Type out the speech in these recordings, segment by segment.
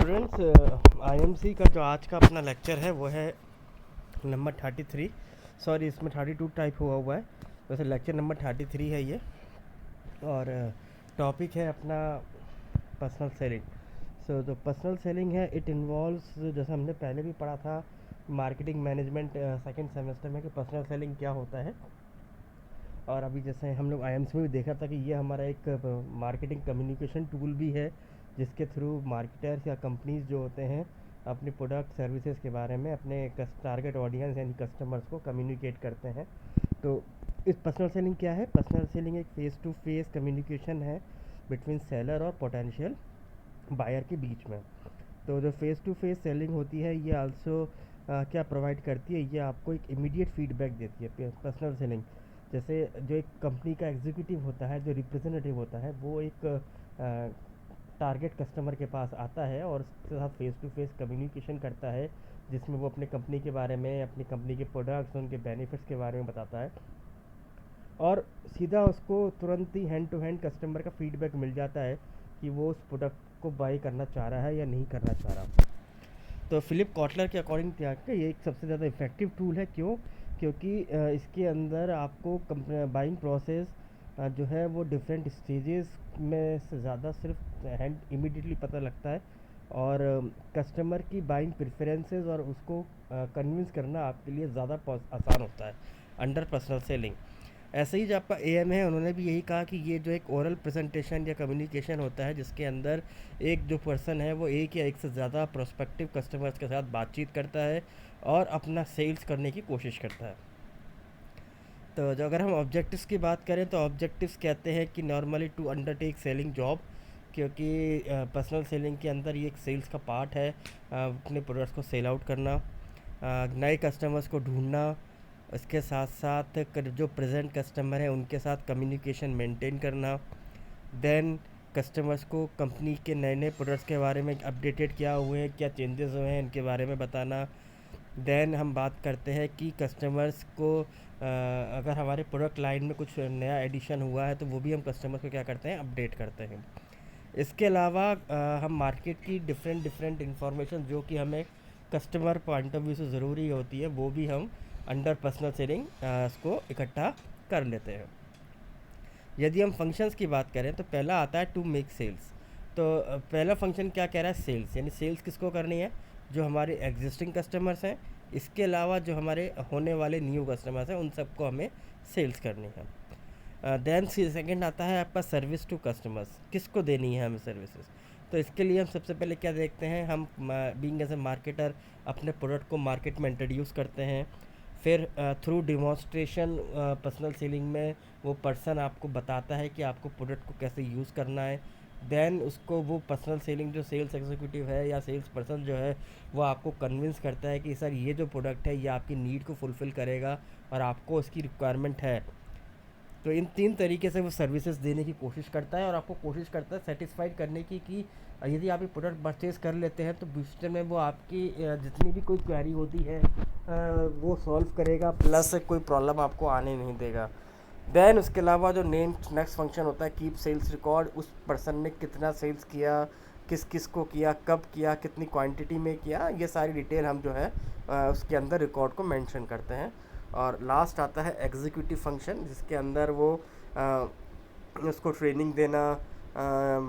Students, IMC का जो आज का अपना लेक्चर है वो है नंबर 33। सॉरी, इसमें 32 टाइप हुआ है, वैसे लेक्चर नंबर 33 है ये। और टॉपिक है अपना पर्सनल सेलिंग। सो जो पर्सनल सेलिंग है इट इन्वॉल्व्स, जैसे हमने पहले भी पढ़ा था मार्केटिंग मैनेजमेंट सेकंड सेमेस्टर में, कि पर्सनल सेलिंग क्या होता है। और अभी जैसे हम लोग आईएमसी में भी देखा था कि ये हमारा एक मार्केटिंग कम्युनिकेशन टूल भी है, जिसके थ्रू मार्केटर्स या कंपनीज जो होते हैं अपने प्रोडक्ट सर्विसेज के बारे में अपने टारगेट ऑडियंस यानी कस्टमर्स को कम्युनिकेट करते हैं। तो इस पर्सनल सेलिंग क्या है? पर्सनल सेलिंग एक फेस टू फेस कम्युनिकेशन है बिटवीन सेलर और पोटेंशियल बायर के बीच में। तो जो फेस टू फेस सेलिंग होती है ये आल्सो क्या प्रोवाइड करती है, ये आपको एक इमीडिएट फीडबैक देती है। पर्सनल सेलिंग जैसे जो एक कंपनी का एग्जीक्यूटिव होता है, जो रिप्रेजेंटेटिव होता है, वो एक टारगेट कस्टमर के पास आता है और उसके साथ फेस टू फेस कम्युनिकेशन करता है, जिसमें वो अपने कंपनी के बारे में, अपनी कंपनी के प्रोडक्ट्स, उनके बेनिफिट्स के बारे में बताता है, और सीधा उसको तुरंत ही हैंड टू हैंड कस्टमर का फीडबैक मिल जाता है कि वो उस प्रोडक्ट को बाई करना चाह रहा है या नहीं करना चाह रहा। तो फिलिप कॉटलर के अकॉर्डिंग क्या है, ये एक सबसे ज़्यादा इफ़ेक्टिव टूल है। क्यों? क्योंकि इसके अंदर आपको बाइंग प्रोसेस जो है वो डिफरेंट स्टेजेस में से ज़्यादा सिर्फ हैंड इमीडिएटली पता लगता है, और कस्टमर की बाइंग प्रेफरेंसेस और उसको कन्विंस करना आपके लिए ज़्यादा आसान होता है अंडर पर्सनल सेलिंग। ऐसे ही जो आपका एएम है, उन्होंने भी यही कहा कि ये जो एक ओरल प्रेजेंटेशन या कम्युनिकेशन होता है, जिसके अंदर एक जो पर्सन है वो एक या एक से ज़्यादा प्रोस्पेक्टिव कस्टमर्स के साथ बातचीत करता है और अपना सेल्स करने की कोशिश करता है। तो जो अगर हम ऑब्जेक्टिव्स की बात करें तो ऑब्जेक्टिव्स कहते हैं कि normally to undertake selling job, क्योंकि पर्सनल सेलिंग के अंदर ये एक सेल्स का पार्ट है, अपने प्रोडक्ट्स को सेल आउट करना, नए कस्टमर्स को ढूंढना, इसके साथ साथ जो प्रेजेंट कस्टमर है उनके साथ कम्युनिकेशन मेंटेन करना, देन कस्टमर्स को कंपनी के नए नए प्रोडक्ट्स के बारे में अपडेटेड क्या हुए हैं, क्या चेंजेस हुए हैं, इनके बारे में बताना। देन हम बात करते हैं कि कस्टमर्स को अगर हमारे प्रोडक्ट लाइन में कुछ नया एडिशन हुआ है तो वो भी हम कस्टमर्स को क्या करते हैं, अपडेट करते हैं। इसके अलावा हम मार्केट की डिफरेंट डिफरेंट इंफॉर्मेशन जो कि हमें कस्टमर पॉइंट ऑफ व्यू से ज़रूरी होती है, वो भी हम अंडर पर्सनल सेलिंग इसको इकट्ठा कर लेते हैं। यदि हम फंक्शंस की बात करें तो पहला आता है टू मेक सेल्स। तो पहला फंक्शन क्या कह रहा है? सेल्स। यानी सेल्स किसको करनी है? जो हमारे एग्जिस्टिंग कस्टमर्स हैं, इसके अलावा जो हमारे होने वाले न्यू कस्टमर्स हैं उन सबको हमें सेल्स करनी है। देन सेकंड आता है आपका सर्विस टू कस्टमर्स। किसको देनी है हमें सर्विसेज? तो इसके लिए हम सबसे पहले क्या देखते हैं, हम बीइंग एज ए मार्केटर अपने प्रोडक्ट को मार्केट में इंट्रोड्यूस करते हैं। फिर थ्रू डिमॉन्स्ट्रेशन पर्सनल सेलिंग में वो पर्सन आपको बताता है कि आपको प्रोडक्ट को कैसे यूज़ करना है। देन उसको वो पर्सनल सेलिंग जो सेल्स एग्जीक्यूटिव है या सेल्स पर्सन जो है वो आपको कन्विंस करता है कि सर ये जो प्रोडक्ट है ये आपकी नीड को फुलफ़िल करेगा और आपको उसकी रिक्वायरमेंट है। तो इन तीन तरीके से वो सर्विसेज देने की कोशिश करता है और आपको कोशिश करता है सेटिस्फाइड करने की कि यदि आप ये प्रोडक्ट परचेज़ कर लेते हैं तो फ्यूचर में वो आपकी जितनी भी कोई क्वेरी होती है वो सॉल्व करेगा, प्लस कोई प्रॉब्लम आपको आने नहीं देगा। देन उसके अलावा जो नेक्स्ट फंक्शन होता है कीप सेल्स रिकॉर्ड। उस पर्सन ने कितना सेल्स किया, किस किस को किया, कब किया, कितनी क्वांटिटी में किया, ये सारी डिटेल हम जो है उसके अंदर रिकॉर्ड को मेंशन करते हैं। और लास्ट आता है एग्जीक्यूटिव फंक्शन, जिसके अंदर वो उसको ट्रेनिंग देना,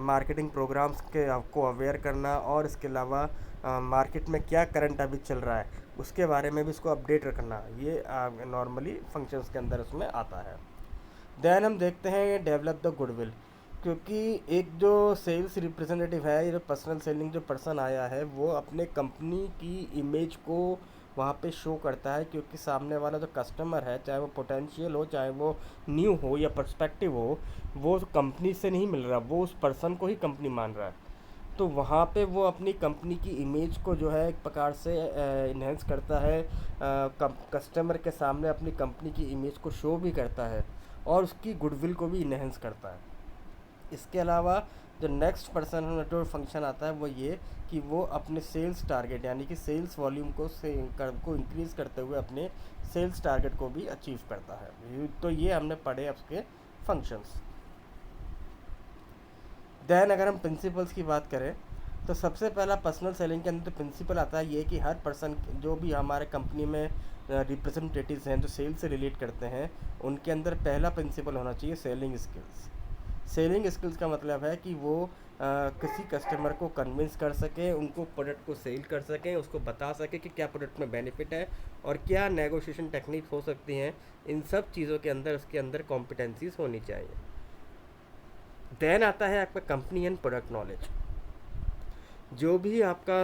मार्केटिंग प्रोग्राम्स के आपको अवेयर करना, और इसके अलावा मार्केट में क्या करंट अभी चल रहा है उसके बारे में भी उसको अपडेट रखना। ये नॉर्मली फंक्शंस के अंदर उसमें आता है। देन हम देखते हैं डेवलप द गुडविल, क्योंकि एक जो सेल्स रिप्रेजेंटेटिव है, ये जो पर्सनल सेलिंग जो पर्सन आया है वो अपने कंपनी की इमेज को वहाँ पे शो करता है, क्योंकि सामने वाला जो कस्टमर है, चाहे वो पोटेंशियल हो, चाहे वो न्यू हो या पर्सपेक्टिव हो, वो कंपनी से नहीं मिल रहा, वो उस पर्सन को ही कंपनी मान रहा है। तो वहाँ पे वो अपनी कंपनी की इमेज को जो है एक प्रकार से इन्हेंस करता है, कस्टमर के सामने अपनी कंपनी की इमेज को शो भी करता है और उसकी गुडविल को भी इन्हेंस करता है। इसके अलावा जो नेक्स्ट पर्सन जो फंक्शन आता है वो ये कि वो अपने सेल्स टारगेट यानी कि सेल्स वॉल्यूम को इंक्रीज़ करते हुए अपने सेल्स टारगेट को भी अचीव करता है। तो ये हमने पढ़े उसके फंक्शंस। देन अगर हम प्रिंसिपल्स की बात करें तो सबसे पहला पर्सनल सेलिंग के अंदर तो प्रिंसिपल आता है ये कि हर पर्सन जो भी हमारे कंपनी में रिप्रेजेंटेटिव्स हैं जो सेल से रिलेट करते हैं, उनके अंदर पहला प्रिंसिपल होना चाहिए सेलिंग स्किल्स। सेलिंग स्किल्स का मतलब है कि वो किसी कस्टमर को कन्विंस कर सकें, उनको प्रोडक्ट को सेल कर सकें, उसको बता सकें कि क्या प्रोडक्ट में बेनिफिट है और क्या नेगोशिएशन टेक्निक हो सकती हैं। इन सब चीज़ों के अंदर उसके अंदर कॉम्पिटेंसीज होनी चाहिए। देन आता है आपका कंपनी एंड प्रोडक्ट नॉलेज। जो भी आपका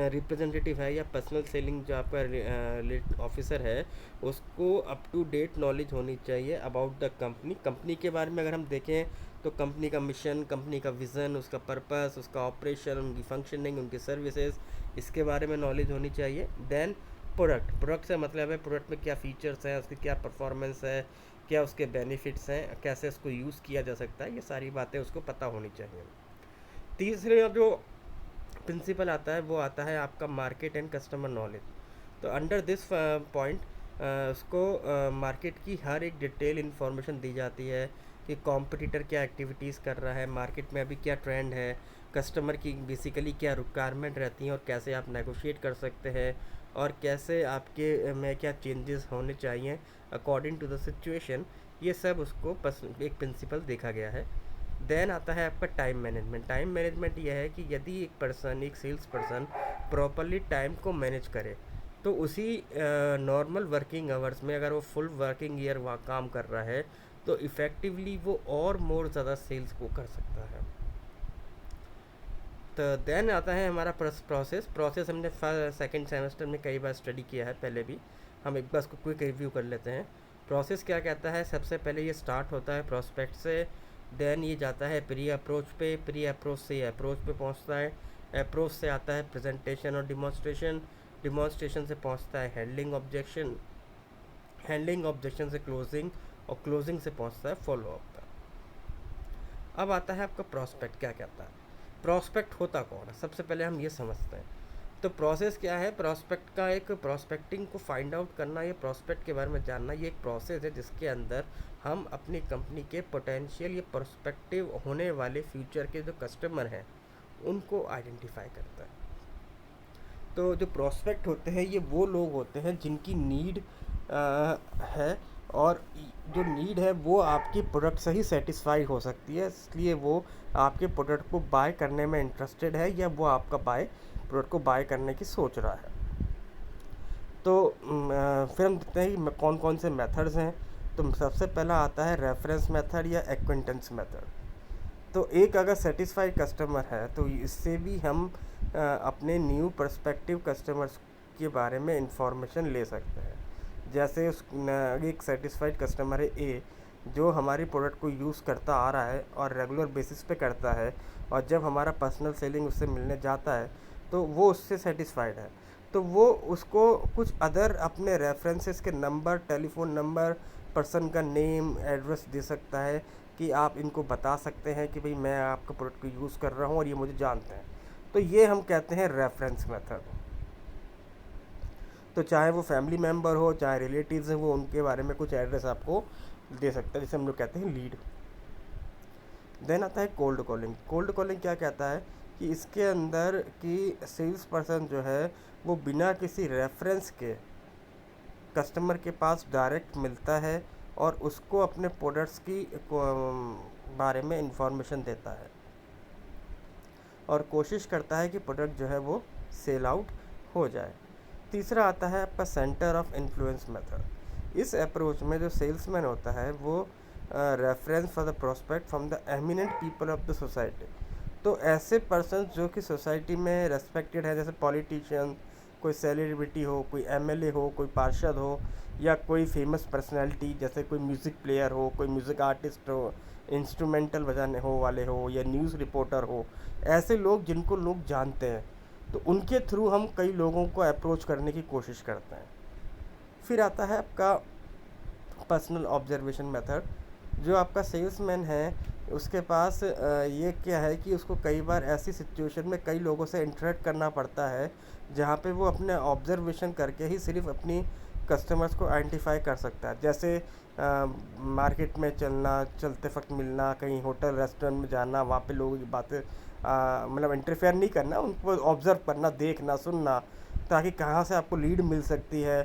रिप्रेजेंटेटिव है या पर्सनल सेलिंग जो आपका ऑफिसर है, उसको अप टू डेट नॉलेज होनी चाहिए अबाउट द कंपनी के बारे में। अगर हम देखें तो कंपनी का मिशन, कंपनी का विज़न, उसका पर्पस, उसका ऑपरेशन, उनकी फंक्शनिंग, उनकी सर्विसेज, इसके बारे में नॉलेज होनी चाहिए। देन प्रोडक्ट से मतलब है प्रोडक्ट में क्या फ़ीचर्स हैं, उसकी क्या परफॉर्मेंस है, क्या उसके बेनिफिट्स हैं, कैसे उसको यूज़ किया जा सकता है, ये सारी बातें उसको पता होनी चाहिए। तीसरे जो प्रिंसिपल आता है वो आता है आपका मार्केट एंड कस्टमर नॉलेज। तो अंडर दिस पॉइंट उसको मार्केट की हर एक डिटेल इन्फॉर्मेशन दी जाती है कि कॉम्पिटिटर क्या एक्टिविटीज़ कर रहा है, मार्केट में अभी क्या ट्रेंड है, कस्टमर की बेसिकली क्या रिक्वायरमेंट रहती हैं और कैसे आप नेगोशिएट कर सकते हैं और कैसे आपके में क्या चेंजेस होने चाहिए अकॉर्डिंग टू द सिचुएशन। ये सब उसको एक प्रिंसिपल देखा गया है। देन आता है आपका टाइम मैनेजमेंट। टाइम मैनेजमेंट यह है कि यदि एक सेल्स पर्सन प्रॉपरली टाइम को मैनेज करे तो उसी नॉर्मल वर्किंग आवर्स में अगर वो फुल वर्किंग ईयर वहाँ काम कर रहा है तो इफ़ेक्टिवली वो और मोर ज़्यादा सेल्स को कर सकता है। तो देन आता है हमारा प्रोसेस हमने सेकेंड सेमेस्टर में कई बार स्टडी किया है पहले भी, हम एक बार इसको क्विक रिव्यू कर लेते हैं। प्रोसेस क्या कहता है, सबसे पहले ये स्टार्ट होता है प्रोस्पेक्ट से, देन ये जाता है प्री अप्रोच पे, प्री अप्रोच से अप्रोच पे पहुंचता है, अप्रोच से आता है प्रेजेंटेशन और डिमॉन्स्ट्रेशन, डिमॉन्स्ट्रेशन से पहुंचता है हैंडलिंग ऑब्जेक्शन, हैंडलिंग ऑब्जेक्शन से क्लोजिंग और क्लोजिंग से पहुंचता है फॉलो अप तक। अब आता है आपका प्रोस्पेक्ट क्या कहता है। प्रोस्पेक्ट होता कौन है, सबसे पहले हम ये समझते हैं। तो प्रोसेस क्या है, प्रोस्पेक्ट का एक प्रोस्पेक्टिंग को फाइंड आउट करना, ये प्रोस्पेक्ट के बारे में जानना, ये एक प्रोसेस है जिसके अंदर हम अपनी कंपनी के पोटेंशियल या प्रोस्पेक्टिव होने वाले फ्यूचर के जो कस्टमर हैं उनको आइडेंटिफाई करता है। तो जो प्रोस्पेक्ट होते हैं ये वो लोग होते हैं जिनकी नीड है और जो नीड है वो आपकी प्रोडक्ट से ही सेटिस्फाई हो सकती है, इसलिए वो आपके प्रोडक्ट को बाय करने में इंटरेस्टेड है या वो आपका प्रोडक्ट को बाय करने की सोच रहा है। तो फिर हम देखते हैं कि कौन कौन से मेथड्स हैं। तो सबसे पहला आता है रेफरेंस मेथड या एक्विंटेंस मेथड। तो एक अगर सेटिस्फाइड कस्टमर है तो इससे भी हम अपने न्यू पर्सपेक्टिव कस्टमर्स के बारे में इंफॉर्मेशन ले सकते हैं। जैसे एक सेटिस्फाइड कस्टमर है ए, जो हमारी प्रोडक्ट को यूज़ करता आ रहा है और रेगुलर बेसिस पे करता है, और जब हमारा पर्सनल सेलिंग उससे मिलने जाता है तो वो उससे सेटिस्फाइड है, तो वो उसको कुछ अदर अपने रेफरेंसेस के नंबर, टेलीफोन नंबर, पर्सन का नेम, एड्रेस दे सकता है कि आप इनको बता सकते हैं कि भाई मैं आपका प्रोडक्ट को यूज़ कर रहा हूँ और ये मुझे जानते हैं। तो ये हम कहते हैं रेफरेंस मेथड। तो चाहे वो फैमिली मेम्बर हो, चाहे रिलेटिव्स हैं, वो उनके बारे में कुछ एड्रेस आपको दे सकता है, जिसे हम लोग कहते हैं लीड। देन आता है कोल्ड कॉलिंग। कोल्ड कॉलिंग क्या कहता है कि इसके अंदर कि सेल्स पर्सन जो है वो बिना किसी रेफरेंस के कस्टमर के पास डायरेक्ट मिलता है और उसको अपने प्रोडक्ट्स की बारे में इंफॉर्मेशन देता है और कोशिश करता है कि प्रोडक्ट जो है वो सेल आउट हो जाए। तीसरा आता है आपका सेंटर ऑफ इन्फ्लुएंस मेथड। इस अप्रोच में जो सेल्समैन होता है वो reference for the prospect from the eminent people of the society. तो ऐसे पर्सन जो कि सोसाइटी में रेस्पेक्टेड है, जैसे पॉलिटिशियन, कोई सेलिब्रिटी हो, कोई एमएलए हो, कोई पार्षद हो, या कोई फेमस पर्सनैलिटी जैसे कोई म्यूज़िक प्लेयर हो, कोई म्यूज़िक आर्टिस्ट हो, इंस्ट्रूमेंटल बजाने हो वाले हो, या न्यूज़ रिपोर्टर हो, ऐसे लोग जिनको लोग जानते हैं, तो उनके थ्रू हम कई लोगों को अप्रोच करने की कोशिश करते हैं। फिर आता है आपका पर्सनल ऑब्जर्वेशन मेथड। जो आपका सेल्समैन है उसके पास ये क्या है कि उसको कई बार ऐसी सिचुएशन में कई लोगों से इंटरेक्ट करना पड़ता है जहाँ पे वो अपने ऑब्जर्वेशन करके ही सिर्फ अपनी कस्टमर्स को आइडेंटिफाई कर सकता है। जैसे मार्केट में चलना, चलते वक्त मिलना, कहीं होटल रेस्टोरेंट में जाना, वहाँ पे लोगों की बातें मतलब इंटरफेयर नहीं करना, उनको ऑब्ज़र्व करना, देखना, सुनना, ताकि कहाँ से आपको लीड मिल सकती है।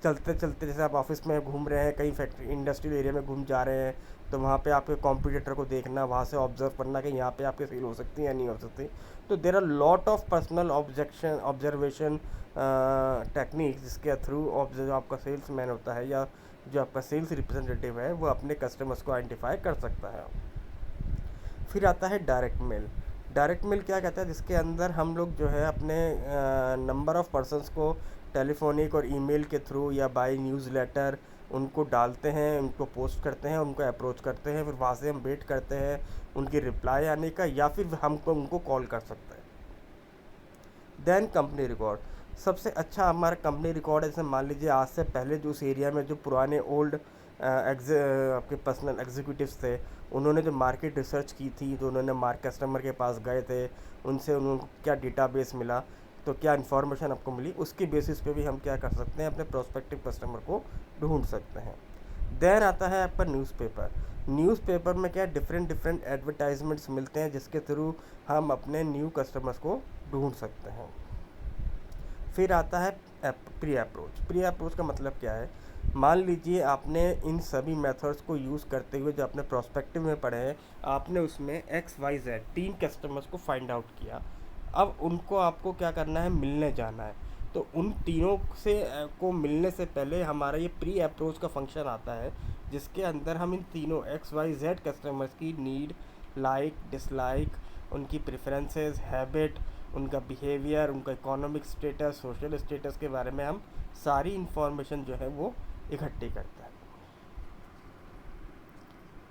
चलते चलते जैसे आप ऑफिस में घूम रहे हैं, कहीं फैक्ट्री इंडस्ट्रियल एरिया में घूम जा रहे हैं, तो वहाँ पे आपके कॉम्पिटिटर को देखना, वहाँ से ऑब्जर्व करना कि यहाँ पे आपके सेल हो सकती है या नहीं हो सकती। तो there are lot of personal observation technique, जिसके थ्रू जो आपका सेल्स मैन होता है या जो आपका सेल्स रिप्रेजेंटेटिव है वो अपने कस्टमर्स को आइडेंटिफाई कर सकता है। फिर आता है डायरेक्ट मेल। डायरेक्ट मेल क्या कहता है, जिसके अंदर हम लोग जो है अपने नंबर ऑफ़ पर्सन्स को टेलीफोनिक और ईमेल के थ्रू या बाय न्यूज़लेटर उनको डालते हैं, उनको पोस्ट करते हैं, उनको अप्रोच करते हैं, फिर वहाँ से हम वेट करते हैं उनकी रिप्लाई आने का, या फिर हमको उनको कॉल कर सकते हैं। Then company record. सबसे अच्छा हमारा कंपनी रिकॉर्ड है, जैसे मान लीजिए आज से पहले जो उस एरिया में जो पुराने ओल्ड आपके पर्सनल एग्जीक्यूटिव्स थे, उन्होंने जो मार्केट रिसर्च की थी, जो उन्होंने कस्टमर के पास गए थे, उनसे उनको क्या डेटाबेस मिला, तो क्या इन्फॉर्मेशन आपको मिली, उसकी बेसिस पे भी हम क्या कर सकते हैं, अपने प्रोस्पेक्टिव कस्टमर को ढूंढ सकते हैं। देन आता है आपका न्यूज़पेपर। न्यूज़पेपर में क्या डिफरेंट डिफरेंट एडवर्टाइजमेंट्स मिलते हैं, जिसके थ्रू हम अपने न्यू कस्टमर्स को ढूंढ सकते हैं। फिर आता है प्री अप्रोच। प्री अप्रोच का मतलब क्या है, मान लीजिए आपने इन सभी मेथड्स को यूज़ करते हुए जो आपने प्रोस्पेक्टिव में पढ़े हैं, आपने उसमें XYZ 3 कस्टमर्स को फाइंड आउट किया। अब उनको आपको क्या करना है, मिलने जाना है। तो उन तीनों से को मिलने से पहले हमारा ये प्री अप्रोच का फंक्शन आता है, जिसके अंदर हम इन तीनों XYZ कस्टमर्स की नीड, लाइक, डिसलाइक, उनकी प्रेफरेंसेस, हैबिट, उनका बिहेवियर, उनका इकोनॉमिक स्टेटस, सोशल स्टेटस के बारे में हम सारी इन्फॉर्मेशन जो है वो इकट्ठी करते हैं।